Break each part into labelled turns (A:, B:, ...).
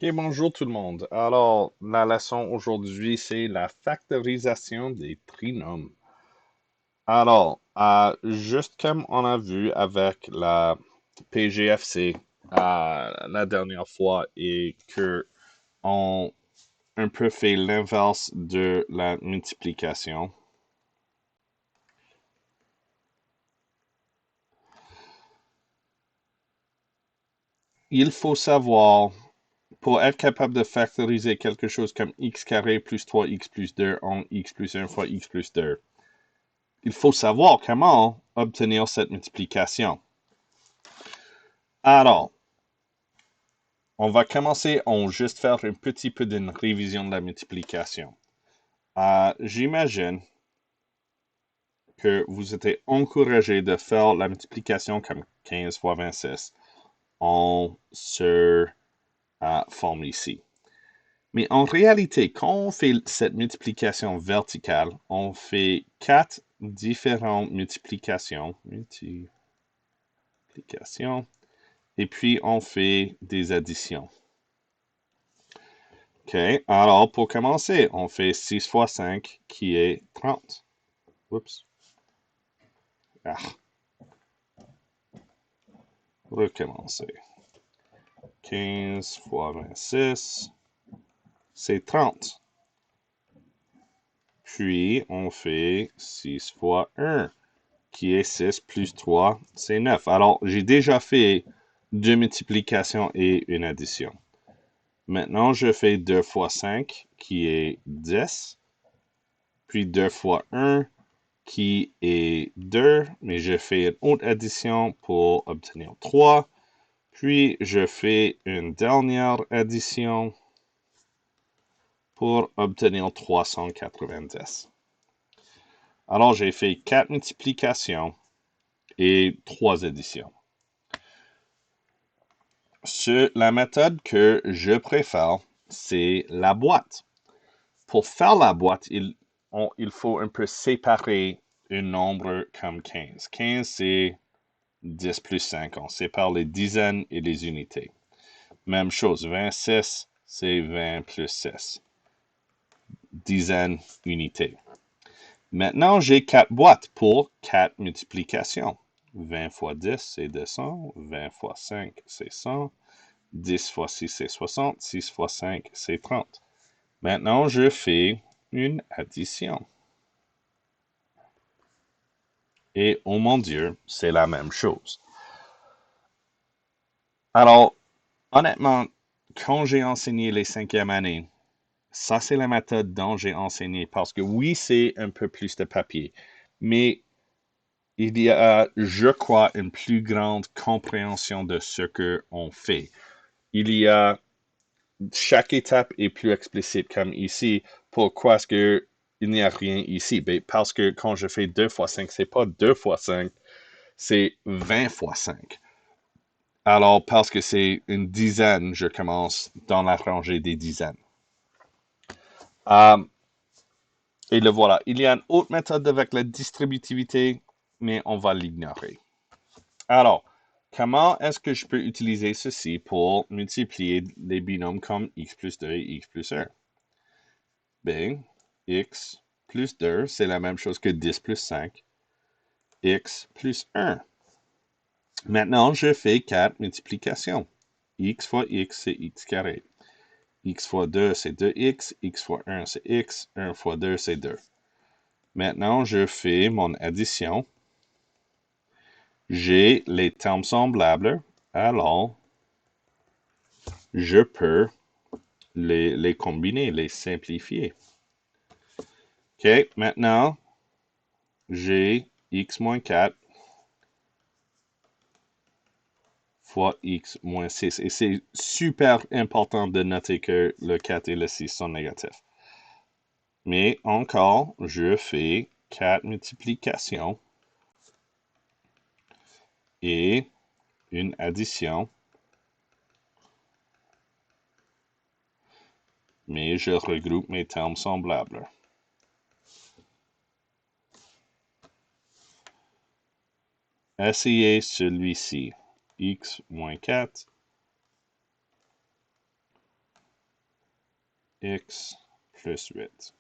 A: Ok, bonjour tout le monde. Alors, la leçon aujourd'hui, c'est la factorisation des trinômes. Alors, juste comme on a vu avec la PGFC la dernière fois et que on un peu fait l'inverse de la multiplication, il faut savoir, pour être capable de factoriser quelque chose comme x carré plus 3x plus 2 en x plus 1 fois x plus 2, il faut savoir comment obtenir cette multiplication. Alors, on va commencer en juste faire un petit peu d'une révision de la multiplication. J'imagine que vous êtes encouragé de faire la multiplication comme 15 fois 26 en ce forme ici. Mais en réalité, quand on fait cette multiplication verticale, on fait quatre différentes multiplications. Et puis on fait des additions. OK, alors pour commencer, on fait 6 fois 5 qui est 30. Oups. Ah, recommencer. 15 fois 26, c'est 30. Puis on fait 6 fois 1 qui est 6 plus 3, c'est 9. Alors j'ai déjà fait deux multiplications et une addition. Maintenant, je fais 2 fois 5 qui est 10. Puis 2 fois 1 qui est 2, mais je fais une autre addition pour obtenir 3. Puis je fais une dernière addition pour obtenir 390. Alors j'ai fait 4 multiplications et 3 additions. La méthode que je préfère, c'est la boîte. Pour faire la boîte, il faut un peu séparer un nombre comme 15. 15, c'est 10 plus 5. On sépare les dizaines et les unités. Même chose, 26, c'est 20 plus 6. Dizaines, unités. Maintenant, j'ai 4 boîtes pour 4 multiplications. 20 fois 10, c'est 200. 20 fois 5, c'est 100. 10 fois 6, c'est 60. 6 fois 5, c'est 30. Maintenant, je fais une addition. Et oh mon Dieu, c'est la même chose. Alors, honnêtement, quand j'ai enseigné les cinquièmes années, ça c'est la méthode dont j'ai enseigné parce que oui, c'est un peu plus de papier, mais il y a, je crois, une plus grande compréhension de ce que on fait. Il y a chaque étape est plus explicite comme ici. Pourquoi est-ce que il n'y a rien ici? Ben, parce que quand je fais 2 fois 5, c'est pas 2 fois 5, c'est 20 fois 5. Alors, parce que c'est une dizaine, je commence dans la rangée des dizaines. Euh, et le voilà. Il y a une autre méthode avec la distributivité, mais on va l'ignorer. Alors, comment est-ce que je peux utiliser ceci pour multiplier les binômes comme x plus 2 et x plus 1? Bien, x plus 2, c'est la même chose que 10 plus 5. X plus 1. Maintenant, je fais 4 multiplications. X fois x, c'est x carré. X fois 2, c'est 2x. X fois 1, c'est x. 1 fois 2, c'est 2. Maintenant, je fais mon addition. J'ai les termes semblables. Alors, je peux les combiner, les simplifier. OK, maintenant, j'ai x moins 4 fois x moins 6. Et c'est super important de noter que le 4 et le 6 sont négatifs. Mais encore, je fais 4 multiplications et une addition. Mais je regroupe mes termes semblables. Essayez celui-ci. X moins 4 x plus 8.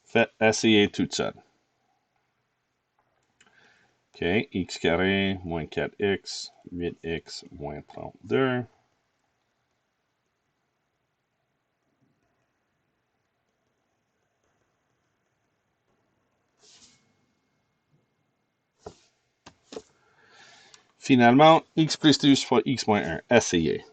A: Faites essayer tout seul. OK, x carré moins 4x, 8x moins 32. Finalement, x plus 12 fois x moins 1. Essayez.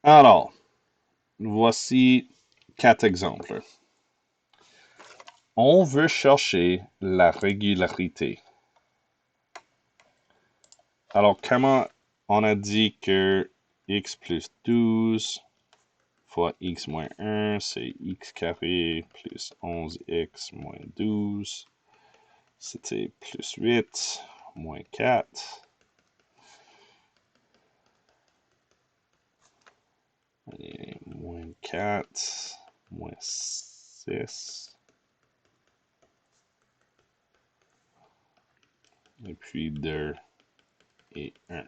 A: Alors, voici 4 exemples. On veut chercher la régularité. Alors, comment on a dit que x plus 12 fois x moins 1, c'est x carré plus 11x moins 12. C'était plus 8 moins 4. Allez, moins 4, moins 6. Et puis 2 et 1.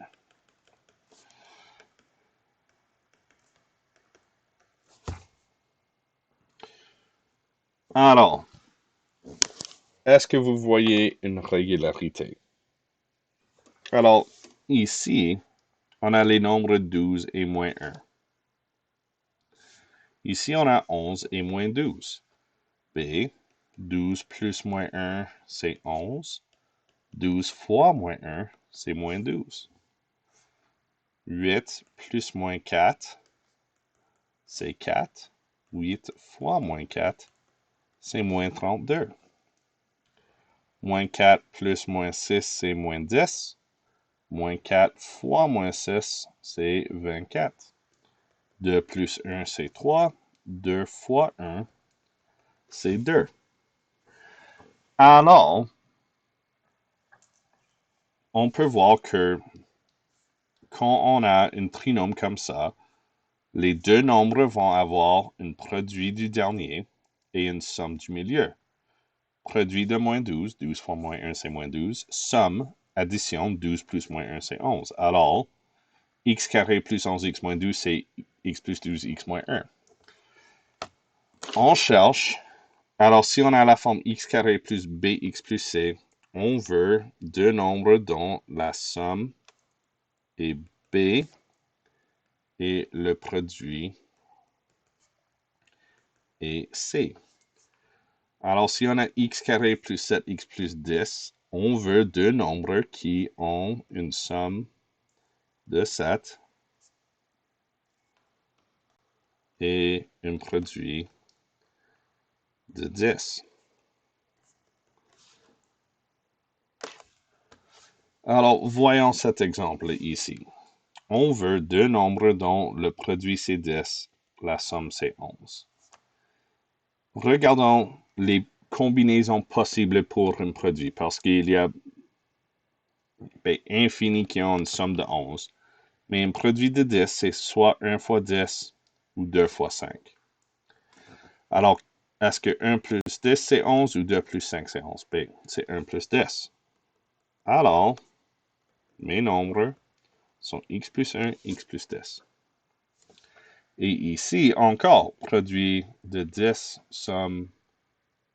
A: Alors, est-ce que vous voyez une régularité? Alors, ici, on a les nombres 12 et moins 1. Ici, on a 11 et moins 12. B, 12 plus moins 1, c'est 11. 12 fois moins 1, c'est moins 12. 8 plus moins 4, c'est 4. 8 fois moins 4, c'est moins 32. Moins 4 plus moins 6, c'est moins 10. Moins 4 fois moins 6, c'est 24. 2 plus 1, c'est 3. 2 fois 1, c'est 2. Alors, on peut voir que quand on a un trinôme comme ça, les deux nombres vont avoir un produit du dernier et une somme du milieu. Produit de moins 12, 12 fois moins 1, c'est moins 12. Somme, addition, 12 plus moins 1, c'est 11. Alors, x carré plus 11x moins 12, c'est x plus 12x moins 1. On cherche. Alors, si on a la forme x carré plus bx plus c, on veut deux nombres dont la somme est b et le produit est c. Alors, si on a x carré plus 7x plus 10, on veut deux nombres qui ont une somme de 7 et un produit de 10. Alors, voyons cet exemple ici. On veut deux nombres dont le produit c'est 10, la somme c'est 11. Regardons les combinaisons possibles pour un produit, parce qu'il y a infini qui ont une somme de 11. Mais un produit de 10, c'est soit 1 fois 10 ou 2 fois 5. Alors, est-ce que 1 plus 10 c'est 11 ou 2 plus 5 c'est 11? C'est 1 plus 10. Alors, mes nombres sont x plus 1, x plus 10. Et ici, encore, produit de 10, somme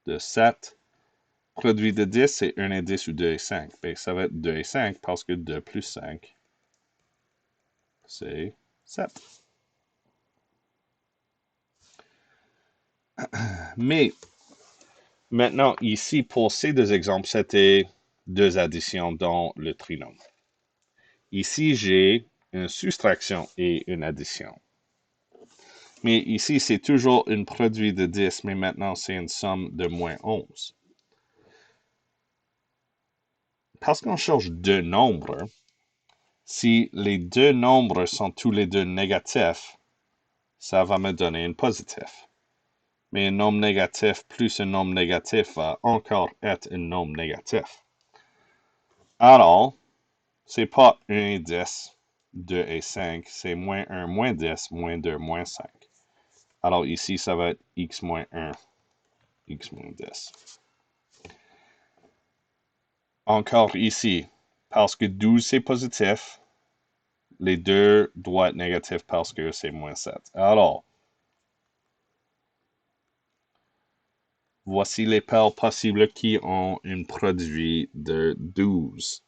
A: de 7. Produit de 10, c'est 1 et 10 ou 2 et 5. Ça va être 2 et 5 parce que 2 plus 5, c'est 7. Mais maintenant, ici, pour ces deux exemples, c'était deux additions dans le trinôme. Ici, j'ai une soustraction et une addition. Mais ici, c'est toujours un produit de 10, mais maintenant, c'est une somme de moins 11. Parce qu'on cherche deux nombres, si les deux nombres sont tous les deux négatifs, ça va me donner un positif. Mais un nombre négatif plus un nombre négatif va encore être un nombre négatif. Alors, C'est pas 1 et 10, 2 et 5, c'est moins 1, moins 10, moins 2, moins 5. Alors ici, ça va être x moins 1, x moins 10. Encore ici, parce que 12 c'est positif, les deux doivent être négatifs parce que c'est moins 7. Alors, voici les paires possibles qui ont un produit de 12.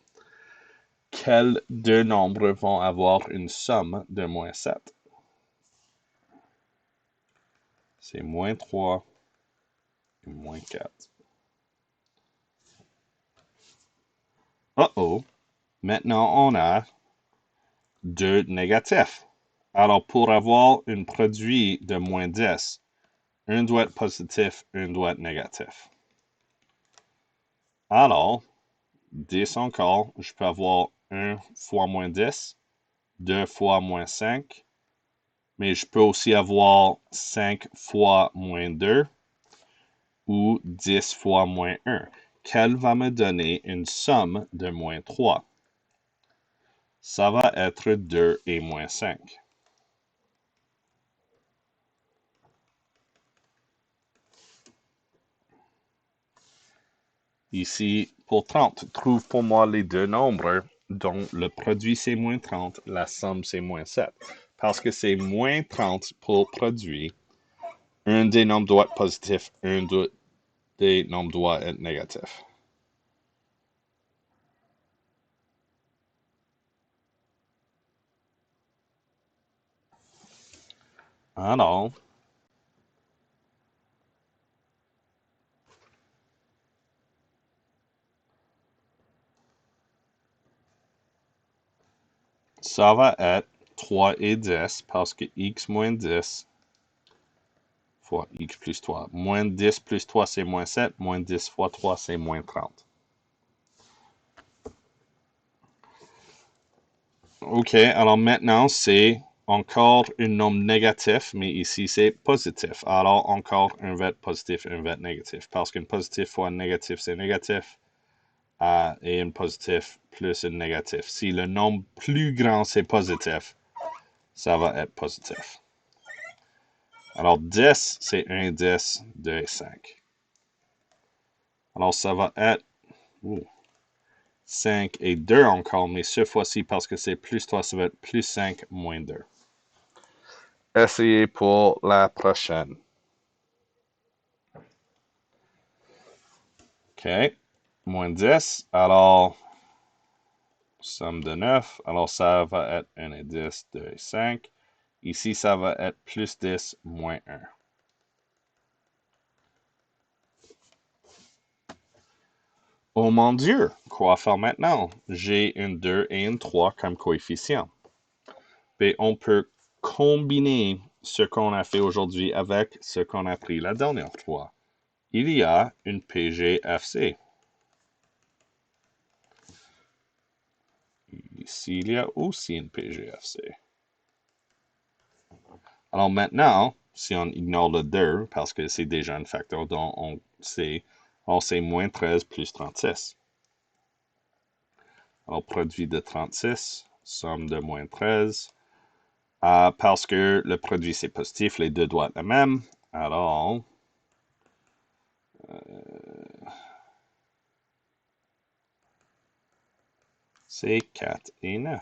A: Quels deux nombres vont avoir une somme de moins 7? C'est moins 3 et moins 4. Oh, maintenant on a deux négatifs. Alors pour avoir un produit de moins 10, un doit être positif, un doit être négatif. Alors, 10 encore, je peux avoir 1 fois moins 10, 2 fois moins 5, mais je peux aussi avoir 5 fois moins 2 ou 10 fois moins 1, quelle va me donner une somme de moins 3. Ça va être 2 et moins 5. Ici, pour 30, trouve pour moi les deux nombres dont le produit c'est moins 30, la somme c'est moins 7. Parce que c'est moins 30 pour produit, un des nombres doit être positif, un des nombres doit être négatif. Alors, ça va être 3 et 10 parce que x moins 10 fois x plus 3. Moins 10 plus 3, c'est moins 7. Moins 10 fois 3, c'est moins 30. OK, alors maintenant, c'est encore un nombre négatif, mais ici, c'est positif. Alors, encore un va être positif, un va être négatif. Parce qu'un positif fois un négatif, c'est négatif. Et un positif plus un négatif. Si le nombre plus grand, c'est positif, ça va être positif. Alors, 10, c'est 1, 10, 2 et 5. Alors, ça va être 5 et 2 encore, mais cette fois-ci, parce que c'est plus 3, ça va être plus 5, moins 2. Essayez pour la prochaine. OK. Moins 10. Alors, somme de 9. Alors, ça va être 1 et 10, 2 et 5. Ici, ça va être plus 10, moins 1. Oh mon Dieu, quoi faire maintenant? J'ai un 2 et un 3 comme coefficient. Et on peut combiner ce qu'on a fait aujourd'hui avec ce qu'on a pris la dernière fois. Il y a une PGFC. Ici, il y a aussi une PGFC. Alors maintenant, si on ignore le 2, parce que c'est déjà un facteur dont on sait, alors c'est moins 13 plus 36. Alors produit de 36, somme de moins 13. Parce que le produit c'est positif, les deux doivent être les mêmes. Alors, c'est 4 et 9.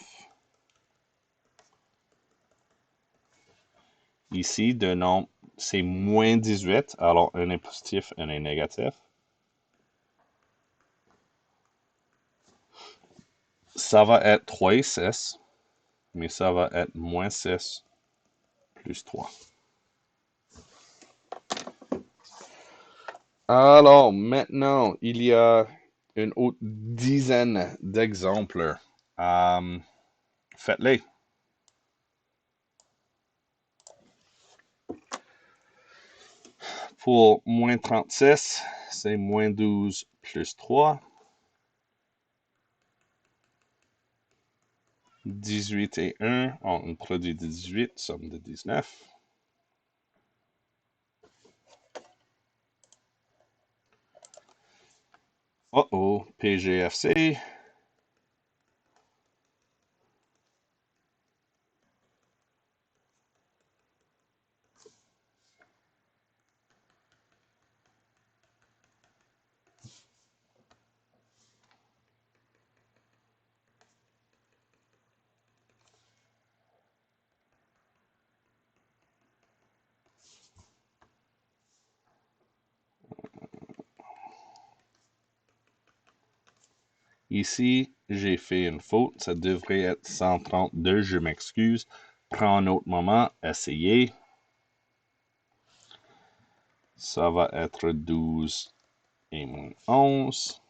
A: Ici, de nom, c'est moins 18. Alors, un est positif, un est négatif. Ça va être 3 et 6, mais ça va être moins 6 plus 3. Alors, maintenant, il y a une autre dizaine d'exemples. Faites-les. Pour moins 36, c'est moins 12 plus 3. 18 et 1 ont un produit de 18, somme de 19. Oh, PGFC. Ici, j'ai fait une faute. Ça devrait être 132. Je m'excuse. Prends un autre moment. Essayez. Ça va être 12 et moins 11.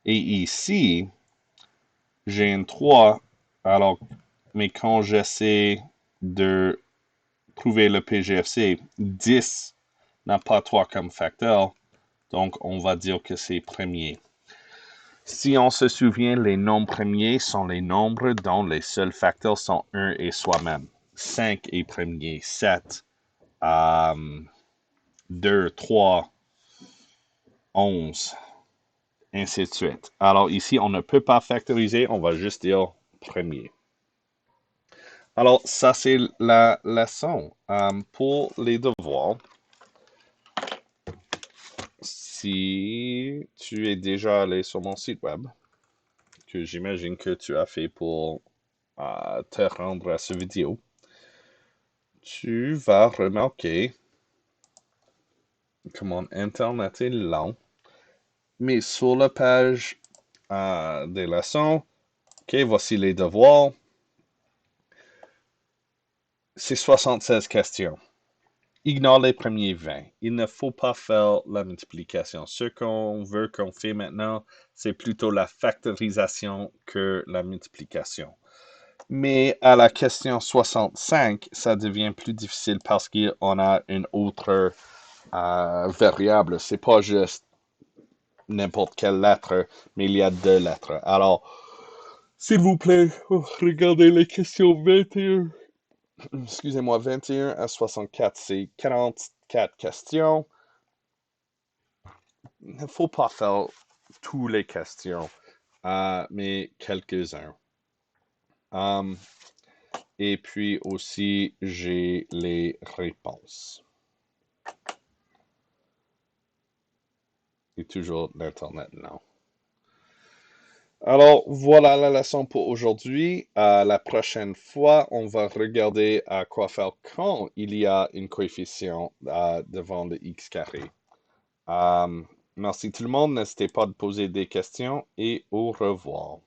A: Et ici, j'ai un 3. Alors, mais quand j'essaie de trouver le PGFC, 10 n'a pas 3 comme facteur. Donc, on va dire que c'est premier. Si on se souvient, les nombres premiers sont les nombres dont les seuls facteurs sont 1 et soi-même. 5 est premier, 7, 2, 3, 11, ainsi de suite. Alors ici, on ne peut pas factoriser, on va juste dire premier. Alors, ça, c'est la leçon. Pour les devoirs, si tu es déjà allé sur mon site web, que j'imagine que tu as fait pour te rendre à cette vidéo, tu vas remarquer que mon Internet est lent. Mais sur la page des leçons, ok, voici les devoirs. C'est 76 questions. Ignore les premiers 20. Il ne faut pas faire la multiplication. Ce qu'on veut qu'on fait maintenant, c'est plutôt la factorisation que la multiplication. Mais à la question 65, ça devient plus difficile parce qu'on a une autre variable. C'est pas juste n'importe quelle lettre, mais il y a deux lettres. Alors, s'il vous plaît, regardez les questions 21. Excusez-moi, 21 à 64, c'est 44 questions. Il ne faut pas faire toutes les questions, mais quelques-uns. Et puis aussi, j'ai les réponses. Et toujours l'Internet, non. Alors, voilà la leçon pour aujourd'hui. La prochaine fois, on va regarder à quoi faire quand il y a une coefficient devant le x carré. Merci tout le monde. N'hésitez pas de poser des questions et au revoir.